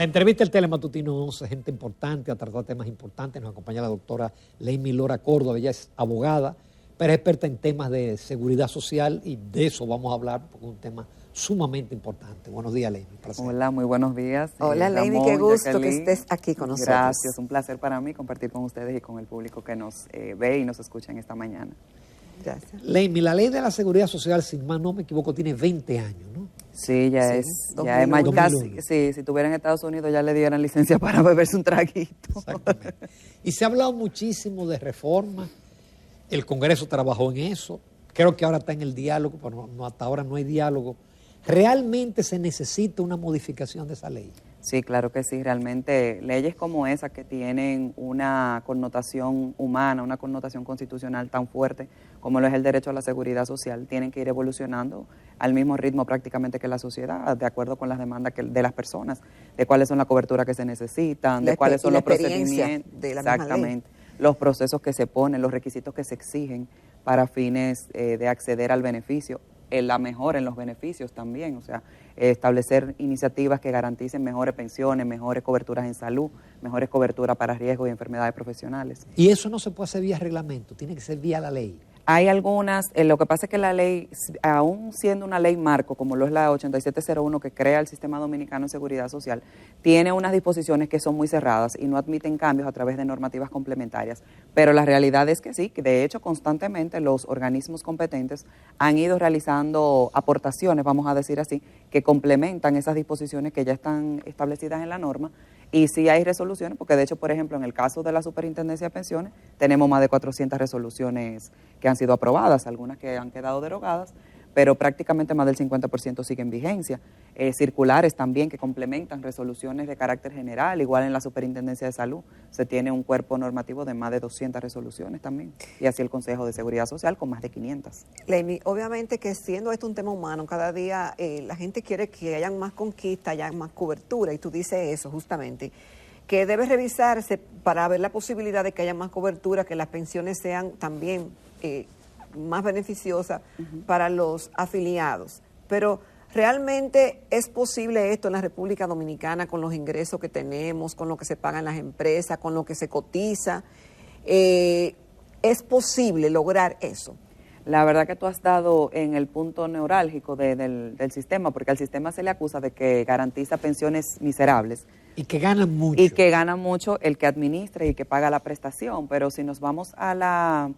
La entrevista del Telematutino 11, gente importante, a tratar temas importantes. Nos acompaña la doctora Leimi Lora Córdoba. Ella es abogada, pero es experta en temas de seguridad social y de eso vamos a hablar porque es un tema sumamente importante. Buenos días, Leimi. Hola, muy buenos días. Hola, Leimi, qué gusto que estés aquí con nosotros. Gracias, un placer para mí compartir con ustedes y con el público que nos ve y nos escucha en esta mañana. Gracias. Leimi, la ley de la seguridad social, sin más no me equivoco, tiene 20 años, ¿no? Sí, ya es más casi, sí, si estuviera en Estados Unidos ya le dieran licencia para beberse un traguito. Exactamente. Y se ha hablado muchísimo de reforma, el Congreso trabajó en eso, creo que ahora está en el diálogo, pero no, hasta ahora no hay diálogo. ¿Realmente se necesita una modificación de esa ley? Sí, claro que sí, realmente leyes como esa que tienen una connotación humana, una connotación constitucional tan fuerte como lo es el derecho a la seguridad social, tienen que ir evolucionando al mismo ritmo prácticamente que la sociedad, de acuerdo con las demandas de las personas, de cuáles son las coberturas que se necesitan, de cuáles son los procedimientos, exactamente, los procesos que se ponen, los requisitos que se exigen para fines de acceder al beneficio, la mejora en los beneficios también, o sea, establecer iniciativas que garanticen mejores pensiones, mejores coberturas en salud, mejores coberturas para riesgos y enfermedades profesionales. Y eso no se puede hacer vía reglamento, tiene que ser vía la ley. Hay algunas, lo que pasa es que la ley, aún siendo una ley marco, como lo es la 8701 que crea el Sistema Dominicano de Seguridad Social, tiene unas disposiciones que son muy cerradas y no admiten cambios a través de normativas complementarias. Pero la realidad es que sí, que de hecho constantemente los organismos competentes han ido realizando aportaciones, vamos a decir así, que complementan esas disposiciones que ya están establecidas en la norma. Y sí hay resoluciones, porque de hecho, por ejemplo, en el caso de la Superintendencia de Pensiones, tenemos más de 400 resoluciones que han sido aprobadas, algunas que han quedado derogadas, pero prácticamente más del 50% sigue en vigencia. Circulares también que complementan resoluciones de carácter general, igual en la Superintendencia de Salud se tiene un cuerpo normativo de más de 200 resoluciones también, y así el Consejo de Seguridad Social con más de 500. Leimi, obviamente que siendo esto un tema humano, cada día la gente quiere que hayan más conquista, haya más cobertura, y tú dices eso justamente, que debe revisarse para ver la posibilidad de que haya más cobertura, que las pensiones sean también más beneficiosa para los afiliados. Pero ¿realmente es posible esto en la República Dominicana con los ingresos que tenemos, con lo que se pagan las empresas, con lo que se cotiza? ¿Es posible lograr eso? La verdad que tú has dado en el punto neurálgico del sistema, porque al sistema se le acusa de que garantiza pensiones miserables. Y que ganan mucho. Y que gana mucho el que administra y que paga la prestación, pero si nos vamos al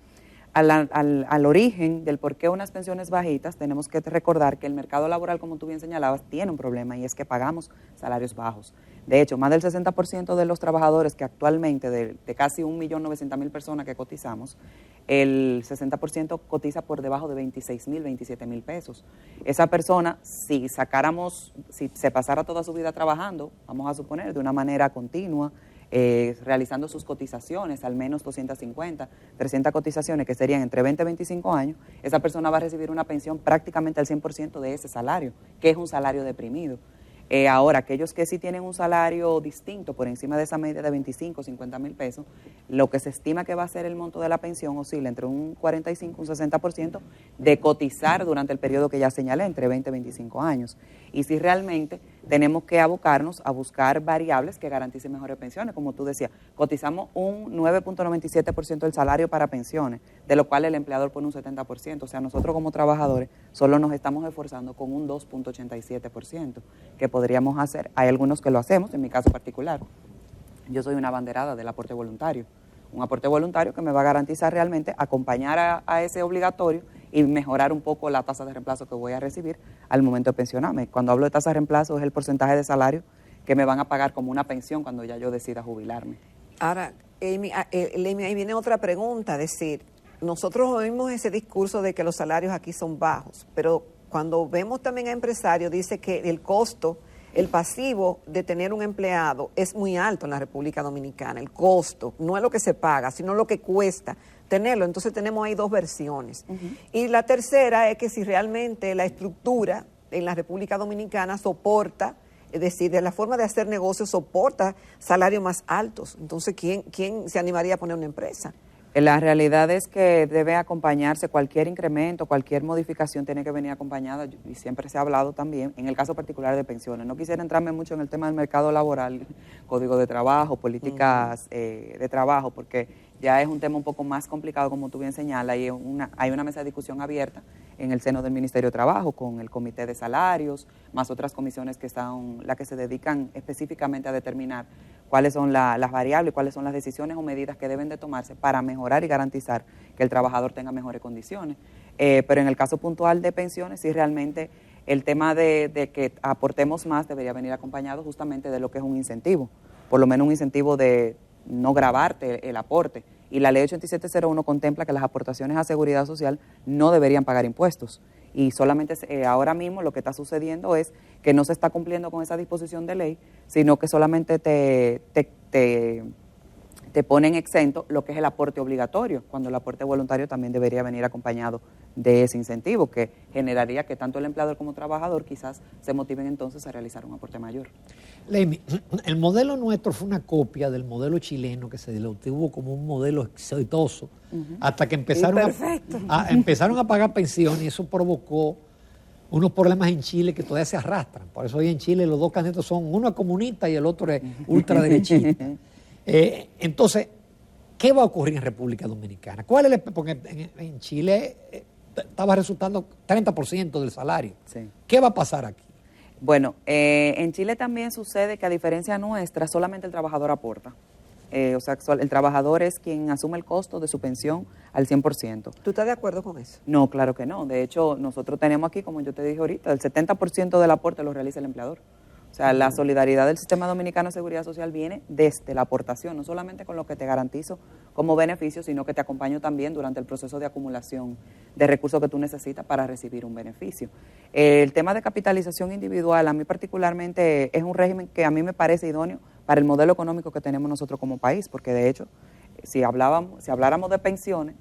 origen del por qué unas pensiones bajitas, tenemos que recordar que el mercado laboral, como tú bien señalabas, tiene un problema y es que pagamos salarios bajos. De hecho, más del 60% de los trabajadores que actualmente, de casi 1.900.000 personas que cotizamos, el 60% cotiza por debajo de 26.000, 27.000 pesos. Esa persona, si se pasara toda su vida trabajando, vamos a suponer, de una manera continua, realizando sus cotizaciones, al menos 250, 300 cotizaciones que serían entre 20 y 25 años, esa persona va a recibir una pensión prácticamente al 100% de ese salario, que es un salario deprimido. Ahora, aquellos que sí tienen un salario distinto por encima de esa media de 25 o 50 mil pesos, lo que se estima que va a ser el monto de la pensión oscila entre un 45 y un 60% de cotizar durante el periodo que ya señalé, entre 20 y 25 años. Y si realmente tenemos que abocarnos a buscar variables que garanticen mejores pensiones, como tú decías, cotizamos un 9.97% del salario para pensiones, de lo cual el empleador pone un 70%, o sea, nosotros como trabajadores solo nos estamos esforzando con un 2.87%, que podríamos hacer. Hay algunos que lo hacemos, en mi caso particular. Yo soy una abanderada del aporte voluntario, un aporte voluntario que me va a garantizar realmente acompañar a ese obligatorio y mejorar un poco la tasa de reemplazo que voy a recibir al momento de pensionarme. Cuando hablo de tasa de reemplazo es el porcentaje de salario que me van a pagar como una pensión cuando ya yo decida jubilarme. Ahora, Leimi, ahí viene otra pregunta, es decir, nosotros oímos ese discurso de que los salarios aquí son bajos, pero cuando vemos también a empresarios, dice que el costo, el pasivo de tener un empleado es muy alto en la República Dominicana. El costo no es lo que se paga, sino lo que cuesta tenerlo. Entonces tenemos ahí dos versiones. Y la tercera es que si realmente la estructura en la República Dominicana soporta, es decir, de la forma de hacer negocios soporta salarios más altos. Entonces, ¿quién se animaría a poner una empresa? La realidad es que debe acompañarse cualquier incremento, cualquier modificación tiene que venir acompañada, y siempre se ha hablado también, en el caso particular de pensiones. No quisiera entrarme mucho en el tema del mercado laboral, código de trabajo, políticas de trabajo, porque ya es un tema un poco más complicado, como tú bien señalas, y hay una mesa de discusión abierta en el seno del Ministerio de Trabajo, con el Comité de Salarios, más otras comisiones que son las que se dedican específicamente a determinar cuáles son las variables, cuáles son las decisiones o medidas que deben de tomarse para mejorar y garantizar que el trabajador tenga mejores condiciones. Pero en el caso puntual de pensiones, sí realmente el tema de que aportemos más debería venir acompañado justamente de lo que es un incentivo, por lo menos un incentivo de no gravarte el aporte. Y la ley 8701 contempla que las aportaciones a seguridad social no deberían pagar impuestos. Y solamente ahora mismo lo que está sucediendo es que no se está cumpliendo con esa disposición de ley, sino que solamente te ponen exento lo que es el aporte obligatorio, cuando el aporte voluntario también debería venir acompañado de ese incentivo, que generaría que tanto el empleador como el trabajador quizás se motiven entonces a realizar un aporte mayor. Leimi, el modelo nuestro fue una copia del modelo chileno que se lo tuvo como un modelo exitoso hasta que empezaron a pagar pensiones, y eso provocó unos problemas en Chile que todavía se arrastran. Por eso hoy en Chile los dos candidatos son, uno es comunista y el otro es ultraderechista. Entonces, ¿qué va a ocurrir en República Dominicana? Porque en Chile estaba resultando 30% del salario. Sí. ¿Qué va a pasar aquí? Bueno, en Chile también sucede que a diferencia nuestra, solamente el trabajador aporta. O sea, el trabajador es quien asume el costo de su pensión al 100%. ¿Tú estás de acuerdo con eso? No, claro que no. De hecho, nosotros tenemos aquí, como yo te dije ahorita, el 70% del aporte lo realiza el empleador. O sea, la solidaridad del Sistema Dominicano de Seguridad Social viene desde la aportación, no solamente con lo que te garantizo como beneficio, sino que te acompaño también durante el proceso de acumulación de recursos que tú necesitas para recibir un beneficio. El tema de capitalización individual, a mí particularmente, es un régimen que a mí me parece idóneo para el modelo económico que tenemos nosotros como país, porque de hecho, si habláramos de pensiones,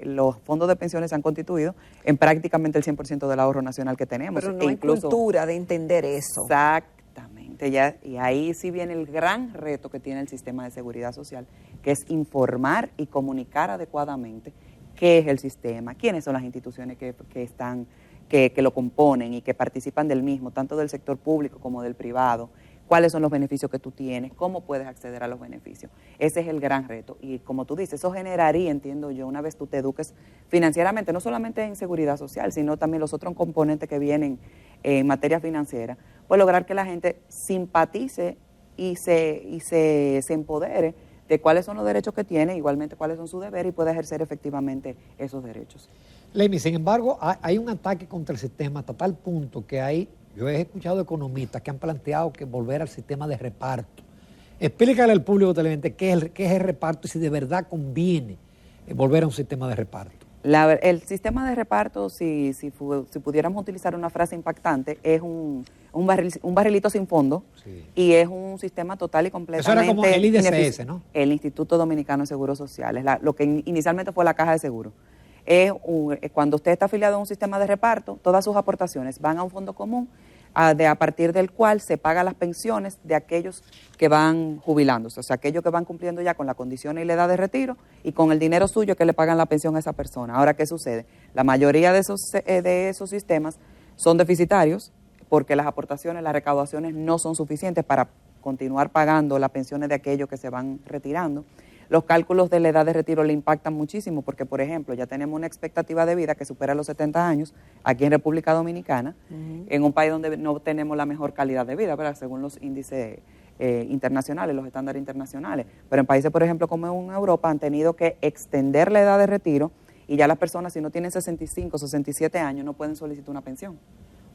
los fondos de pensiones se han constituido en prácticamente el 100% del ahorro nacional que tenemos. Pero no hay cultura de entender eso. Exactamente, y ahí sí viene el gran reto que tiene el sistema de seguridad social, que es informar y comunicar adecuadamente qué es el sistema, quiénes son las instituciones que lo componen y que participan del mismo, tanto del sector público como del privado, cuáles son los beneficios que tú tienes, cómo puedes acceder a los beneficios. Ese es el gran reto. Y como tú dices, eso generaría, entiendo yo, una vez tú te eduques financieramente, no solamente en seguridad social, sino también los otros componentes que vienen en materia financiera, pues lograr que la gente simpatice y se empodere de cuáles son los derechos que tiene, igualmente cuáles son sus deberes, y pueda ejercer efectivamente esos derechos. Leimi, sin embargo, hay un ataque contra el sistema hasta tal punto que yo he escuchado economistas que han planteado que volver al sistema de reparto. Explícale al público televidente qué es el reparto y si de verdad conviene volver a un sistema de reparto. El sistema de reparto, si pudiéramos utilizar una frase impactante, es un barrilito sin fondo, sí. Y es un sistema total y completamente... Eso era como el IDCS, ¿no? El Instituto Dominicano de Seguros Sociales, lo que inicialmente fue la Caja de Seguros. Cuando usted está afiliado a un sistema de reparto, todas sus aportaciones van a un fondo común, a partir del cual se pagan las pensiones de aquellos que van jubilándose, o sea, aquellos que van cumpliendo ya con la condición y la edad de retiro, y con el dinero suyo que le pagan la pensión a esa persona. Ahora, ¿qué sucede? La mayoría de esos sistemas son deficitarios porque las aportaciones, las recaudaciones no son suficientes para continuar pagando las pensiones de aquellos que se van retirando. Los cálculos de la edad de retiro le impactan muchísimo porque, por ejemplo, ya tenemos una expectativa de vida que supera los 70 años aquí en República Dominicana, en un país donde no tenemos la mejor calidad de vida, ¿verdad? Según los índices internacionales, los estándares internacionales. Pero en países, por ejemplo, como en Europa, han tenido que extender la edad de retiro, y ya las personas, si no tienen 65, 67 años, no pueden solicitar una pensión,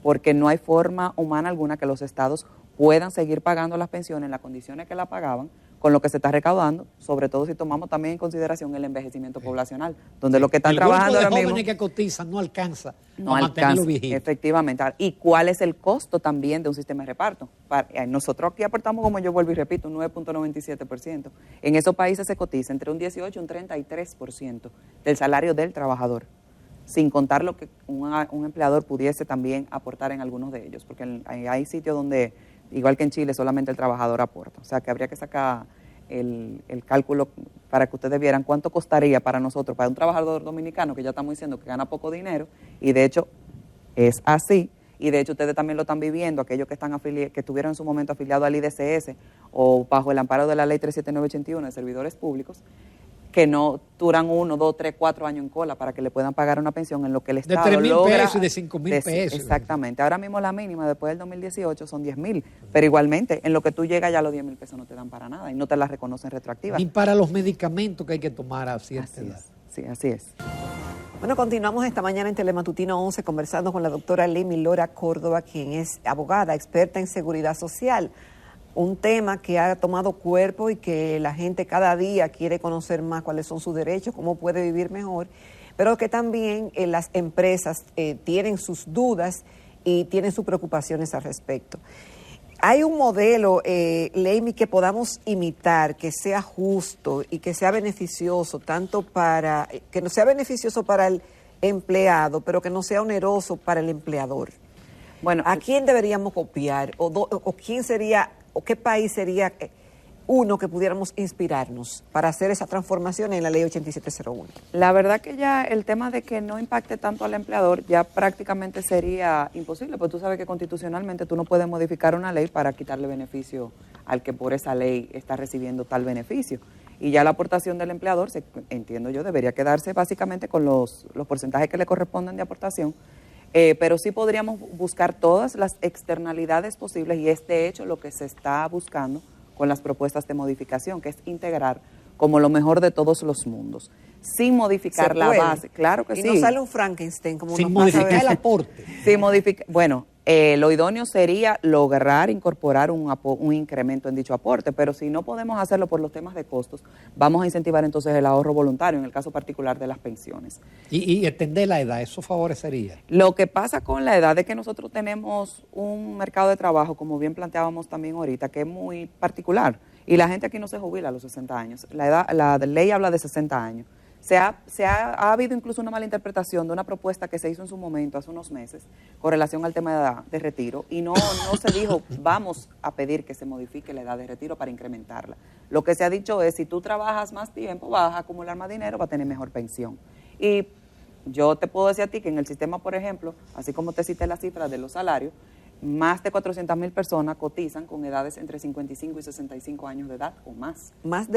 porque no hay forma humana alguna que los estados puedan seguir pagando las pensiones en las condiciones que la pagaban, con lo que se está recaudando, sobre todo si tomamos también en consideración el envejecimiento poblacional, donde lo que están trabajando ahora mismo... El grupo de jóvenes que cotizan no alcanza a mantenerlo vigente. Efectivamente. ¿Y cuál es el costo también de un sistema de reparto? Nosotros aquí aportamos, como yo vuelvo y repito, un 9.97%. En esos países se cotiza entre un 18 y un 33% del salario del trabajador, sin contar lo que un empleador pudiese también aportar en algunos de ellos, porque hay sitios donde... Igual que en Chile, solamente el trabajador aporta. O sea, que habría que sacar el cálculo para que ustedes vieran cuánto costaría para nosotros, para un trabajador dominicano, que ya estamos diciendo que gana poco dinero, y de hecho es así, y de hecho ustedes también lo están viviendo, aquellos que que estuvieron en su momento afiliados al IDCS o bajo el amparo de la ley 37981 de servidores públicos, que no duran 1, 2, 3, 4 años en cola para que le puedan pagar una pensión en lo que el Estado de 3.000 logra. pesos y de 5.000 pesos. Exactamente. Ahora mismo la mínima después del 2018 son 10.000, pero igualmente en lo que tú llegas ya los 10.000 pesos no te dan para nada y no te las reconocen retroactivas. Ni para los medicamentos que hay que tomar a cierta Así edad. es. Sí, así es. Bueno, continuamos esta mañana en Telematutino 11 conversando con la doctora Ley Milora Córdoba, quien es abogada, experta en seguridad social. Un tema que ha tomado cuerpo y que la gente cada día quiere conocer más cuáles son sus derechos, cómo puede vivir mejor, pero que también las empresas tienen sus dudas y tienen sus preocupaciones al respecto. Hay un modelo, Leimi, que podamos imitar, que sea justo y que sea beneficioso, que no sea beneficioso para el empleado, pero que no sea oneroso para el empleador. Bueno, ¿a quién deberíamos copiar? ¿O quién sería, o qué país sería uno que pudiéramos inspirarnos para hacer esa transformación en la ley 8701? La verdad que ya el tema de que no impacte tanto al empleador ya prácticamente sería imposible, porque tú sabes que constitucionalmente tú no puedes modificar una ley para quitarle beneficio al que por esa ley está recibiendo tal beneficio. Y ya la aportación del empleador, entiendo yo, debería quedarse básicamente con los porcentajes que le corresponden de aportación, pero sí podríamos buscar todas las externalidades posibles y es de hecho lo que se está buscando con las propuestas de modificación, que es integrar como lo mejor de todos los mundos, sin modificar la base. Claro que sí. Y no sale un Frankenstein como sin modificar el aporte. Sin modificar, bueno, lo idóneo sería lograr incorporar un incremento en dicho aporte, pero si no podemos hacerlo por los temas de costos, vamos a incentivar entonces el ahorro voluntario, en el caso particular de las pensiones. Y extender la edad, eso favorecería. Lo que pasa con la edad es que nosotros tenemos un mercado de trabajo, como bien planteábamos también ahorita, que es muy particular, y la gente aquí no se jubila a los 60 años. La ley habla de 60 años. Ha habido incluso una mala interpretación de una propuesta que se hizo en su momento, hace unos meses, con relación al tema de edad de retiro, y no se dijo, vamos a pedir que se modifique la edad de retiro para incrementarla. Lo que se ha dicho es, si tú trabajas más tiempo, vas a acumular más dinero, vas a tener mejor pensión. Y yo te puedo decir a ti que en el sistema, por ejemplo, así como te cité las cifras de los salarios, más de 400.000 personas cotizan con edades entre 55 y 65 años de edad o más. ¿Más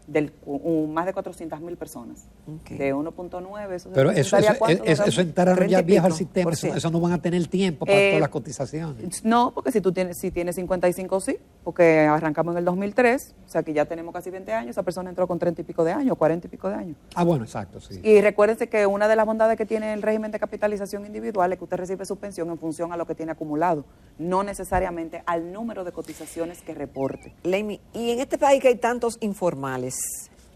más de 400.000 personas. Okay. De 1.9, eso pero eso entraron ya viejos al sistema, eso no van a tener tiempo para todas las cotizaciones. No, porque si tienes 55, sí, porque arrancamos en el 2003, o sea que ya tenemos casi 20 años, esa persona entró con 30 y pico de años, 40 y pico de años. Ah, bueno, exacto, sí. Y recuérdense que una de las bondades que tiene el régimen de capitalización individual es que usted recibe su pensión en función a lo que tiene acumulado, no necesariamente al número de cotizaciones que reporte. Leimi, y en este país que hay tantos informales,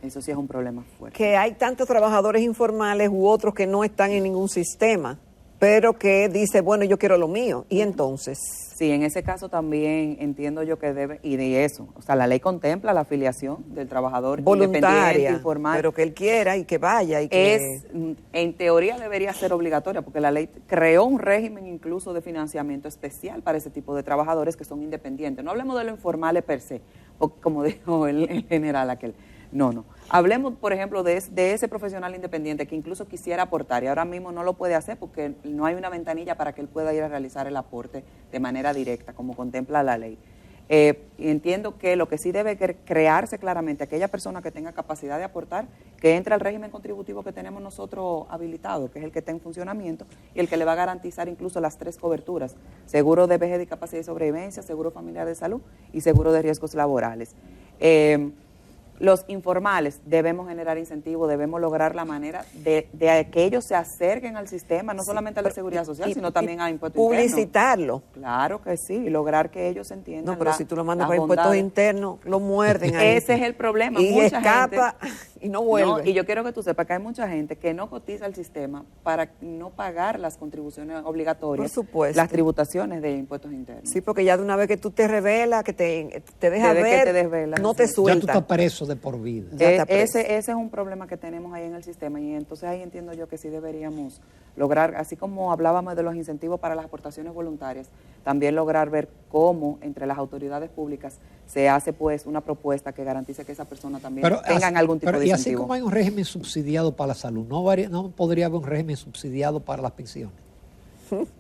eso sí es un problema fuerte. Que hay tantos trabajadores informales u otros que no están en ningún sistema, pero que dice, bueno, yo quiero lo mío. Y entonces... Sí, en ese caso también entiendo yo que debe, y de eso, o sea, la ley contempla la afiliación del trabajador voluntaria, informal. Pero que él quiera y que vaya. Y que... En teoría debería ser obligatoria, porque la ley creó un régimen incluso de financiamiento especial para ese tipo de trabajadores que son independientes. No hablemos de lo informales per se, como dijo el general aquel. No. Hablemos, por ejemplo, de ese profesional independiente que incluso quisiera aportar y ahora mismo no lo puede hacer porque no hay una ventanilla para que él pueda ir a realizar el aporte de manera directa, como contempla la ley. Y entiendo que lo que sí debe crearse claramente, aquella persona que tenga capacidad de aportar, que entre al régimen contributivo que tenemos nosotros habilitado, que es el que está en funcionamiento y el que le va a garantizar incluso las 3 coberturas: seguro de vejez, discapacidad y sobrevivencia, seguro familiar de salud y seguro de riesgos laborales. Los informales debemos generar incentivos, debemos lograr la manera de que ellos se acerquen al sistema, no solamente a la seguridad social, sino también a impuestos internos. Publicitarlo. Claro que sí, y lograr que ellos entiendan. No, pero si tú lo mandas para impuestos internos, lo muerden ahí. Ese es el problema. Y escapa Y no vuelve. No, y yo quiero que tú sepas que hay mucha gente que no cotiza al sistema para no pagar las contribuciones obligatorias, Por supuesto. las tributaciones de impuestos internos. Sí, porque ya de una vez que tú te revelas, que te dejas Desde que ver, te desvelas, no te sí. Ya tú suelta. estás preso de por vida. Ya está preso. Ese es un problema que tenemos ahí en el sistema y entonces ahí entiendo yo que sí deberíamos lograr, así como hablábamos de los incentivos para las aportaciones voluntarias, también lograr ver cómo entre las autoridades públicas se hace pues una propuesta que garantice que esas personas también tengan algún tipo de y incentivo. así como hay un régimen subsidiado para la salud, ¿no podría haber un régimen subsidiado para las pensiones?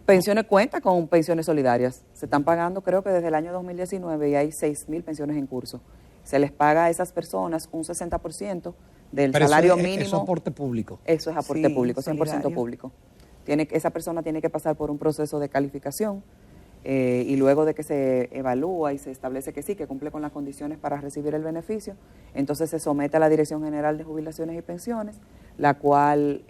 Pensiones cuenta con pensiones solidarias. Se están pagando creo que desde el año 2019 y hay 6.000 pensiones en curso. Se les paga a esas personas un 60% del Pero salario eso mínimo. es aporte público. Eso es aporte Sí, público, 100% solidario. público. Esa persona tiene que pasar por un proceso de calificación y luego de que se evalúa y se establece que sí, que cumple con las condiciones para recibir el beneficio, entonces se somete a la Dirección General de Jubilaciones y Pensiones, la cual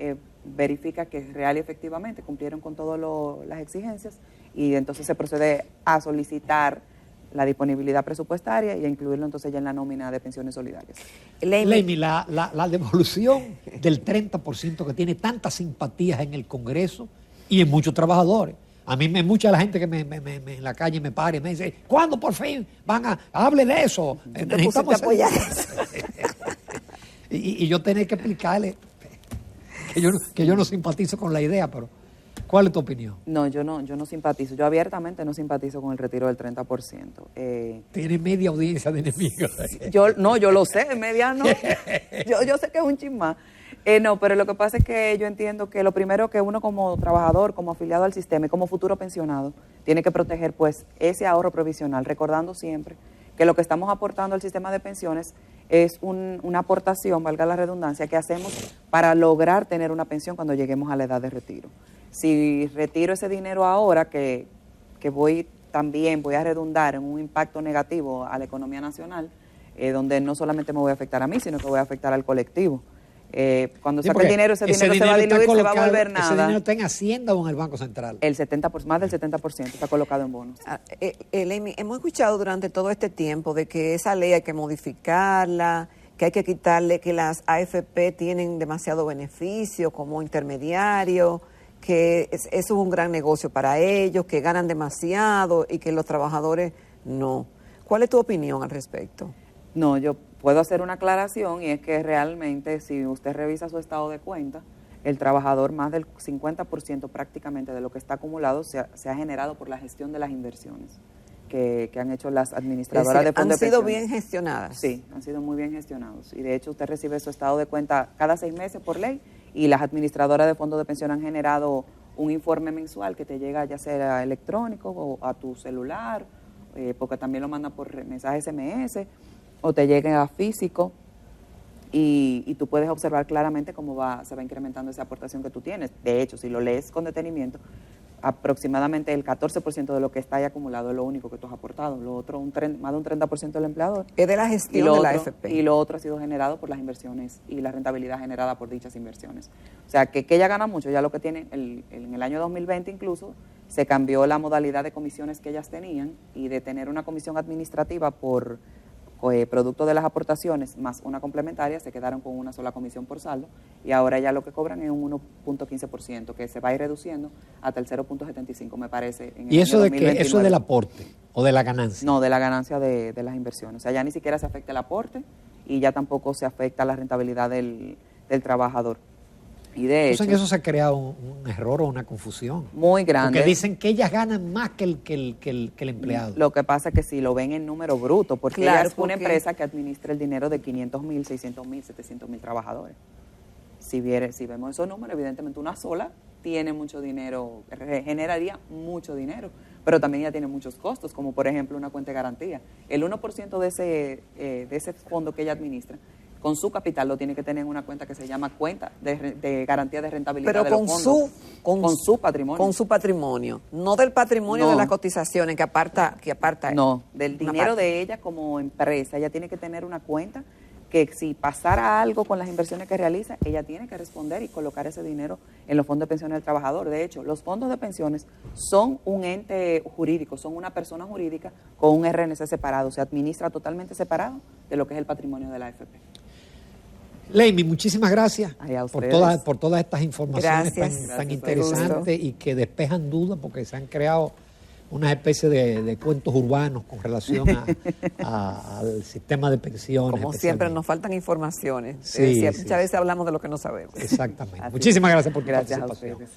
verifica que real y efectivamente cumplieron con todas las exigencias y entonces se procede a solicitar la disponibilidad presupuestaria y a incluirlo entonces ya en la nómina de pensiones solidarias. Leimi, la devolución del 30% que tiene tantas simpatías en el Congreso y en muchos trabajadores. A mí mucha la gente que en la calle me para y me dice, ¿cuándo por fin van a hable de eso? Te pusiste a apoyar eso. y yo tenía que explicarle que yo no simpatizo con la idea, pero ¿cuál es tu opinión? No, yo no simpatizo. Yo abiertamente no simpatizo con el retiro del 30%. Tiene media audiencia de enemigos. Yo lo sé, media no. Yo sé que es un chismá. No, pero lo que pasa es que yo entiendo que lo primero que uno como trabajador, como afiliado al sistema y como futuro pensionado, tiene que proteger pues ese ahorro provisional, recordando siempre que lo que estamos aportando al sistema de pensiones es una aportación, valga la redundancia, que hacemos para lograr tener una pensión cuando lleguemos a la edad de retiro. Si retiro ese dinero ahora, que voy a redundar en un impacto negativo a la economía nacional, donde no solamente me voy a afectar a mí, sino que voy a afectar al colectivo. Cuando saque el dinero, ese dinero se va a diluir, se va a volver nada. ¿Ese dinero está en Hacienda o en el Banco Central? Más del 70% está colocado en bonos. Leimi, hemos escuchado durante todo este tiempo de que esa ley hay que modificarla, que hay que quitarle, que las AFP tienen demasiado beneficio como intermediario, que eso es un gran negocio para ellos, que ganan demasiado y que los trabajadores no. ¿Cuál es tu opinión al respecto? No, yo puedo hacer una aclaración y es que realmente si usted revisa su estado de cuenta, el trabajador más del 50% prácticamente de lo que está acumulado se ha generado por la gestión de las inversiones que han hecho las administradoras de fondos de ¿Han sido pensiones. bien gestionadas? Sí, han sido muy bien gestionados. Y de hecho usted recibe su estado de cuenta cada 6 meses por ley y las administradoras de fondos de pensión han generado un informe mensual que te llega ya sea electrónico o a tu celular, porque también lo mandan por mensaje SMS o te llega físico y tú puedes observar claramente cómo se va incrementando esa aportación que tú tienes. De hecho, si lo lees con detenimiento, aproximadamente el 14% de lo que está ahí acumulado es lo único que tú has aportado. Lo otro, más de un 30% del empleador. Es de la gestión de la AFP. Y lo otro ha sido generado por las inversiones y la rentabilidad generada por dichas inversiones. O sea, que ella gana mucho. Ya lo que tiene, en el año 2020 incluso, se cambió la modalidad de comisiones que ellas tenían y de tener una comisión administrativa por producto de las aportaciones más una complementaria, se quedaron con una sola comisión por saldo y ahora ya lo que cobran es un 1.15%, que se va a ir reduciendo hasta el 0.75%, me parece. En ¿Y eso año de qué? 2029. ¿Eso del aporte o de la ganancia? No, de la ganancia de las inversiones. O sea, ya ni siquiera se afecta el aporte y ya tampoco se afecta la rentabilidad del trabajador. Y de hecho, en eso se ha creado un error o una confusión. Muy grande. Porque dicen que ellas ganan más que el empleado. Lo que pasa es que si lo ven en número bruto, porque Claro, ella es una porque empresa que administra el dinero de 500,000, 600,000, 700,000 trabajadores. Si vemos esos números, evidentemente una sola tiene mucho dinero, generaría mucho dinero, pero también ella tiene muchos costos, como por ejemplo una cuenta de garantía. El 1% de ese fondo que ella administra, con su capital lo tiene que tener en una cuenta que se llama cuenta de garantía de rentabilidad Pero de los fondos. Con su patrimonio. Con su patrimonio, no del patrimonio No. de las cotizaciones que aparta. No, del una dinero parte. de ella como empresa. Ella tiene que tener una cuenta que si pasara algo con las inversiones que realiza, ella tiene que responder y colocar ese dinero en los fondos de pensiones del trabajador. De hecho, los fondos de pensiones son un ente jurídico, son una persona jurídica con un RNC separado, se administra totalmente separado de lo que es el patrimonio de la AFP. Leimi, muchísimas gracias Ay, a por ustedes. todas estas informaciones Gracias. tan Gracias, interesantes y que despejan dudas porque se han creado una especie de cuentos urbanos con relación al sistema de pensiones. Como siempre, especialmente. nos faltan informaciones. Sí, sí, Muchas veces hablamos de lo que no sabemos. Exactamente. Así Muchísimas es. gracias por tu Gracias a participación. ustedes.